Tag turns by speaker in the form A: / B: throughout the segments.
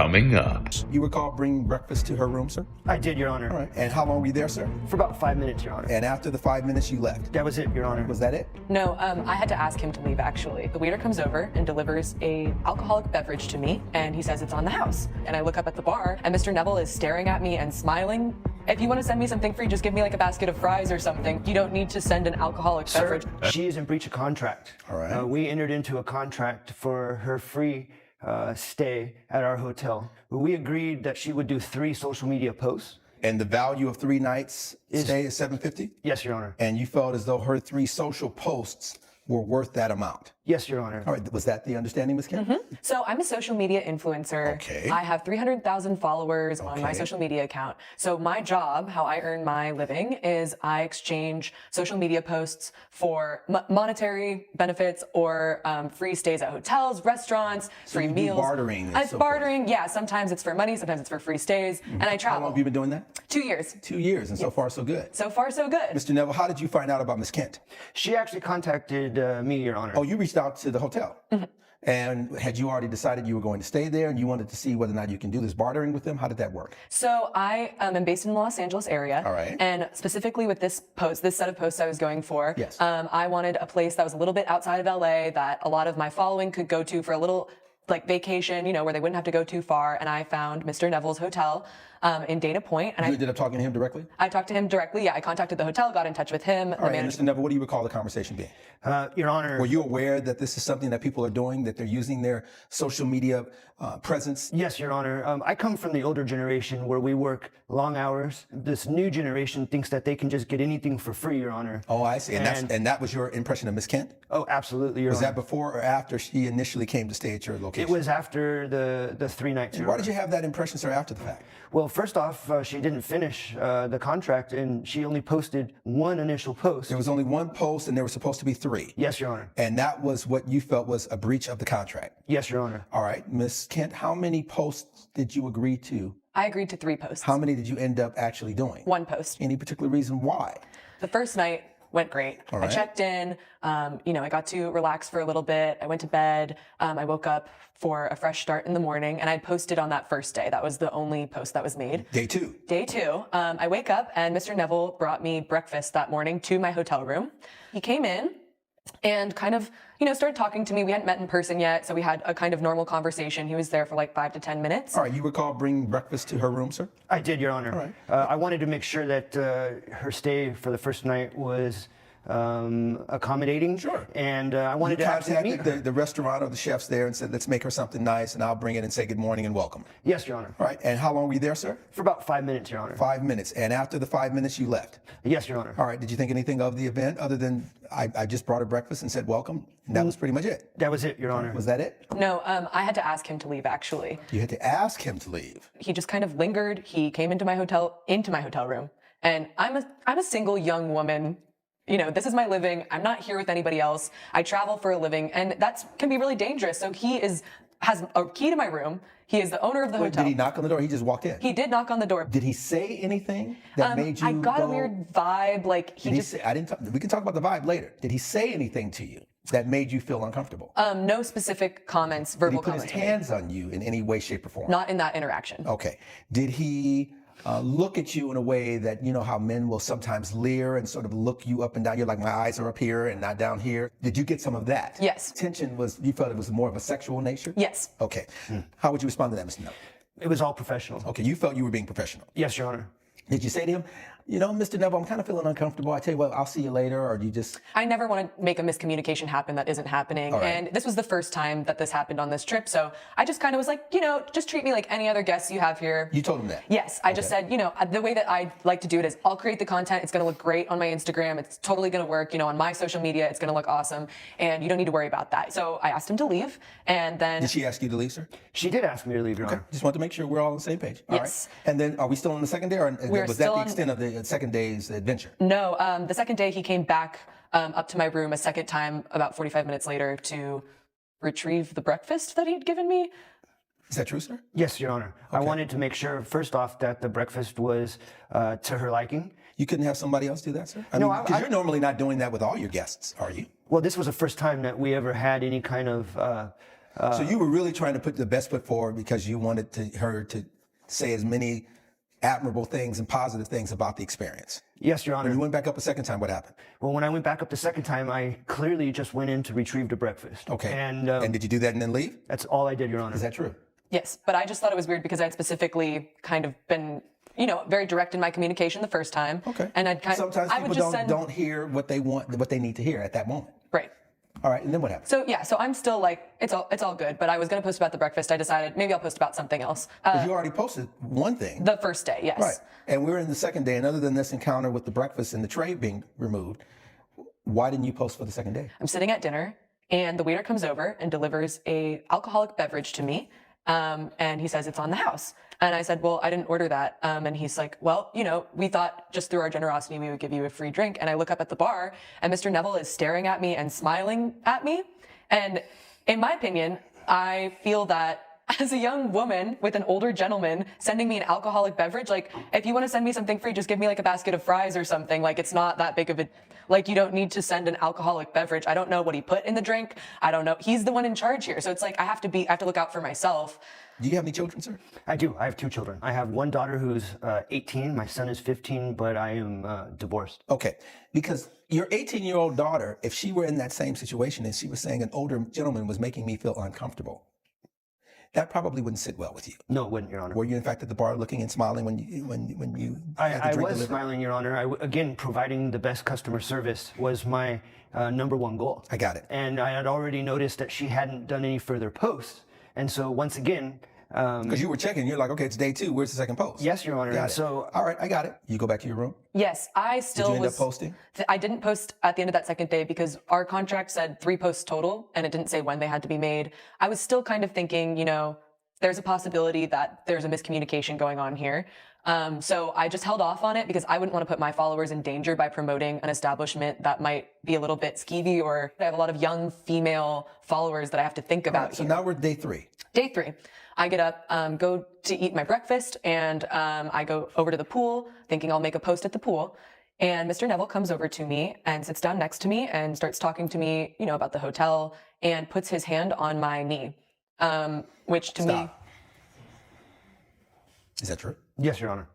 A: Coming up.
B: You recall bringing breakfast to her room, sir?
C: I did, Your Honor.
B: All right. And how long were you there, sir?
C: For about 5 minutes, Your Honor.
B: And after the 5 minutes, you left?
C: That was it, Your Honor.
B: Was that it?
D: No, I had to ask him to leave, actually. The waiter comes over and delivers a alcoholic beverage to me, and he says it's on the house. And I look up at the bar, and Mr. Neville is staring at me and smiling. If you want to send me something free, just give me like a basket of fries or something. You don't need to send an alcoholic beverage.
C: She is in breach of contract.
B: All right.
C: We entered into a contract for her free stay at our hotel. We agreed that she would do 3 social media posts.
B: And the value of 3 nights stay is $750?
C: Yes, Your Honor.
B: And you felt as though her 3 social posts were worth that amount?
C: Yes, Your Honor.
B: All right. Was that the understanding, Ms. Kemp?
D: So I'm a social media influencer.
B: Okay.
D: I have 300,000 followers on my social media account. So my job, how I earn my living, is I exchange social media posts for monetary benefits or free stays at hotels, restaurants, free
B: you do
D: meals.
B: bartering and
D: It's
B: so
D: bartering, yeah. Sometimes it's for money, sometimes it's for free stays, and I travel.
B: How long have you been doing that?
D: 2 years.
B: 2 years, and so far so good.
D: So far, so good.
B: Mr. Neville, how did you find out about Ms. Kent?
C: She actually contacted me, Your Honor.
B: Oh, you reached out to the hotel. And had you already decided you were going to stay there and you wanted to see whether or not you can do this bartering with them? How did that work?
D: So I am based in the Los Angeles area.
B: All right.
D: And specifically with this set of posts I was going for,
B: Yes.
D: I wanted a place that was a little bit outside of LA that a lot of my following could go to for a little like vacation, where they wouldn't have to go too far. And I found Mr. Neville's hotel in Dana Point. And
B: You ended up talking to him directly?
D: I talked to him directly. Yeah, I contacted the hotel, got in touch with him.
B: All right, and Mr. Neville, what do you recall the conversation being?
C: Your Honor.
B: Were you aware that this is something that people are doing, that they're using their social media presence?
C: Yes, Your Honor. I come from the older generation where we work long hours. This new generation thinks that they can just get anything for free, Your Honor.
B: Oh, I see. And that was your impression of Ms. Kent?
C: Oh, absolutely, Your
B: Was
C: Honor.
B: that before or after she initially came to stay at your location?
C: It was after the 3 nights, Your
B: Why
C: Honor.
B: did you have that impression, sir, after the fact?
C: Well, first off, she didn't finish the contract, and she only posted 1 initial post.
B: There was only 1 post, and there were supposed to be 3.
C: Yes, Your Honor.
B: And that was what you felt was a breach of the contract.
C: Yes, Your Honor.
B: All right, Ms. Kent, how many posts did you agree to?
D: I agreed to 3 posts.
B: How many did you end up actually doing?
D: 1 post.
B: Any particular reason why?
D: The first night went great.
B: All
D: I
B: right.
D: checked in, I got to relax for a little bit. I went to bed. I woke up for a fresh start in the morning, and I'd posted on that first day. That was the only post that was made.
B: Day 2.
D: Day 2, I wake up and Mr. Neville brought me breakfast that morning to my hotel room. He came in and kind of, started talking to me. We hadn't met in person yet, so we had a kind of normal conversation. He was there for like 5 to 10 minutes.
B: All right, you recall bringing breakfast to her room, sir?
C: I did, Your Honor.
B: All right.
C: I wanted to make sure that her stay for the first night was accommodating.
B: Sure.
C: And I wanted to actually meet her.
B: contacted the restaurant or the chefs there and said, let's make her something nice, and I'll bring it and say good morning and welcome.
C: Yes, Your Honor.
B: All right, and how long were you there, sir?
C: For about 5 minutes, Your Honor.
B: 5 minutes. And after the 5 minutes, you left?
C: Yes, Your Honor.
B: All right, did you think anything of the event other than I just brought her breakfast and said welcome? And that was pretty much it?
C: That was it, Your Honor.
B: Was that it?
D: No, I had to ask him to leave, actually.
B: You had to ask him to leave.
D: He just kind of lingered. He came into my hotel room. And I'm a single young woman. This is my living. I'm not here with anybody else. I travel for a living, and that can be really dangerous. So he has a key to my room. He is the owner of the hotel.
B: Did he knock on the door? He just walked in?
D: He did knock on the door.
B: Did he say anything that made you
D: I got
B: go?
D: a weird vibe. Like
B: Did he say, we can talk about the vibe later. Did he say anything to you that made you feel uncomfortable?
D: No specific comments, verbal
B: Did he put
D: comments.
B: his hands on you in any way, shape, or form?
D: Not in that interaction.
B: Okay. Did he look at you in a way that, how men will sometimes leer and sort of look you up and down? You're like, my eyes are up here and not down here. Did you get some of that?
D: Yes.
B: Tension you felt it was more of a sexual nature?
D: Yes.
B: Okay. How would you respond to that, Mr. Neville?
C: It was all professional.
B: Okay, you felt you were being professional.
C: Yes, Your Honor.
B: Did you say to him, Mr. Neville, I'm kind of feeling uncomfortable. I tell you what, I'll see you later, or do you just...
D: I never want to make a miscommunication happen that isn't happening.
B: Right.
D: And this was the first time that this happened on this trip. So I just kind of was like, just treat me like any other guests you have here.
B: You told him that?
D: Yes. I just said, the way that I like to do it is I'll create the content. It's going to look great on my Instagram. It's totally going to work. On my social media, it's going to look awesome. And you don't need to worry about that. So I asked him to leave. And then...
B: Did she ask you to leave, sir?
C: She did ask me to leave, Your Honor.
B: Just want to make sure we're all on the same page. All
D: Yes.
B: right. And then are we still on the second day, or
D: We're
B: was that
D: still
B: the
D: on-
B: extent of the second day's adventure?
D: No, the second day he came back up to my room a second time about 45 minutes later to retrieve the breakfast that he'd given me.
B: Is that true, sir?
C: Yes, Your Honor. I wanted to make sure, first off, that the breakfast was to her liking.
B: You couldn't have somebody else do that, sir?
C: No,
B: because you're normally not doing that with all your guests, are you?
C: Well, this was the first time that we ever had any kind of
B: So you were really trying to put the best foot forward because you wanted her to say as many admirable things and positive things about the experience.
C: Yes, Your Honor.
B: When you went back up a second time, what happened?
C: Well, when I went back up the second time, I clearly just went in to retrieve the breakfast.
B: Okay.
C: And
B: did you do that and then leave?
C: that's all I did, Your Honor.
B: Is that true?
D: Yes, but I just thought it was weird because I'd specifically kind of been, very direct in my communication the first time.
B: Okay.
D: And
B: Sometimes
D: I would
B: people
D: just send,
B: don't hear what they want, what they need to hear at that moment.
D: right.
B: All right, and then what happened?
D: So I'm still like, it's all good, but I was going to post about the breakfast. I decided maybe I'll post about something else.
B: Because you already posted one thing.
D: The first day, yes.
B: Right. And we're in the second day, and other than this encounter with the breakfast and the tray being removed, why didn't you post for the second day?
D: I'm sitting at dinner, and the waiter comes over and delivers a alcoholic beverage to me, and he says it's on the house. And I said, well, I didn't order that. And he's like, well, we thought just through our generosity we would give you a free drink. And I look up at the bar, and Mr. Neville is staring at me and smiling at me. And in my opinion, I feel that as a young woman with an older gentleman sending me an alcoholic beverage, like, if you want to send me something free, just give me like a basket of fries or something. Like, it's not that big of a, like, you don't need to send an alcoholic beverage. I don't know what he put in the drink. I don't know. He's the one in charge here. So it's like, I have to look out for myself.
B: Do you have any children, sir?
C: I do. I have 2 children. I have one daughter who's 18. My son is 15, but I am divorced.
B: Okay, because your 18-year-old daughter, if she were in that same situation and she was saying an older gentleman was making me feel uncomfortable, that probably wouldn't sit well with you.
C: No, it wouldn't, Your Honor.
B: Were you in fact at the bar looking and smiling when you had the
C: I
B: drink
C: was
B: delivered?
C: smiling, Your Honor. Again, providing the best customer service was my number one goal.
B: I got it.
C: And I had already noticed that she hadn't done any further posts. And so once again...
B: Because you were checking, you're like, okay, it's day 2. Where's the second post?
C: Yes, Your Honor.
B: Got it.
C: So,
B: all right, I got it. You go back to your room?
D: Yes, I still
B: Did you end
D: was.
B: up posting?
D: I didn't post at the end of that second day because our contract said 3 posts total, and it didn't say when they had to be made. I was still kind of thinking, there's a possibility that there's a miscommunication going on here. So I just held off on it because I wouldn't want to put my followers in danger by promoting an establishment that might be a little bit skeevy, or I have a lot of young female followers that I have to think about.
B: Right, so now we're day 3.
D: Day 3. I get up, go to eat my breakfast, and I go over to the pool, thinking I'll make a post at the pool. And Mr. Neville comes over to me and sits down next to me and starts talking to me, about the hotel, and puts his hand on my knee, which to me...
B: Is that true?
C: yes, Your Honor.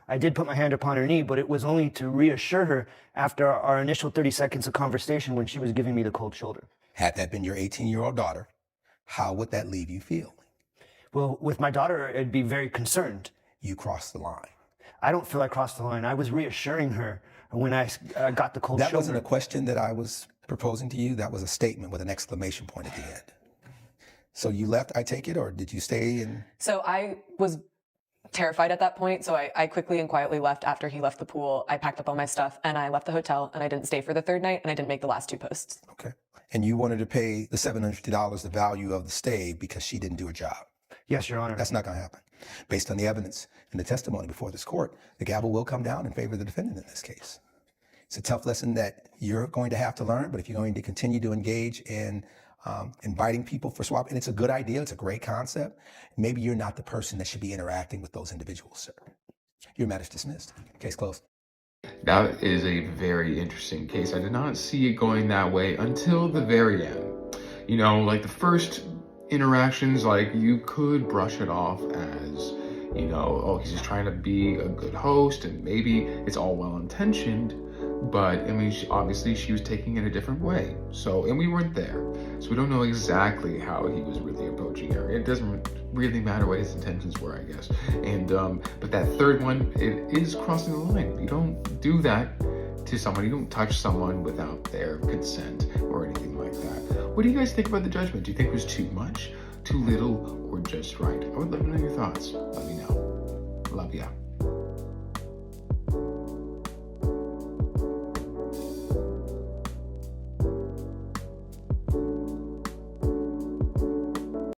C: I did put my hand upon her knee, but it was only to reassure her after our initial 30 seconds of conversation when she was giving me the cold shoulder.
B: Had that been your 18-year-old daughter, how would that leave you feeling?
C: Well, with my daughter, I'd be very concerned.
B: You crossed the line.
C: I don't feel I crossed the line. I was reassuring her when I got the cold
B: That
C: shoulder.
B: wasn't a question that I was proposing to you. That was a statement with an exclamation point at the end. So you left, I take it, or did you stay?
D: So I was terrified at that point, so I quickly and quietly left after he left the pool. I packed up all my stuff, and I left the hotel, and I didn't stay for the 3rd night, and I didn't make the last 2 posts.
B: Okay. And you wanted to pay the $750, the value of the stay, because she didn't do her job.
C: Yes, Your Honor.
B: That's not going to happen. Based on the evidence and the testimony before this court, the gavel will come down in favor of the defendant in this case. It's a tough lesson that you're going to have to learn, but if you're going to continue to engage in inviting people for swap, and it's a good idea, it's a great concept, maybe you're not the person that should be interacting with those individuals, sir. Your matter's dismissed. Case closed.
A: That is a very interesting case. I did not see it going that way until the very end. Like the first interactions, like you could brush it off as, oh, he's just trying to be a good host, and maybe it's all well-intentioned, but I mean, obviously she was taking it a different way. So, and we weren't there, so we don't know exactly how he was really approaching her. It doesn't really matter what his intentions were, I guess. And but that third one, it is crossing the line. You don't do that to someone. You don't touch someone without their consent or anything like that. What do you guys think about the judgment? Do you think it was too much, too little, or just right? I would love to know your thoughts. Let me know. Love ya.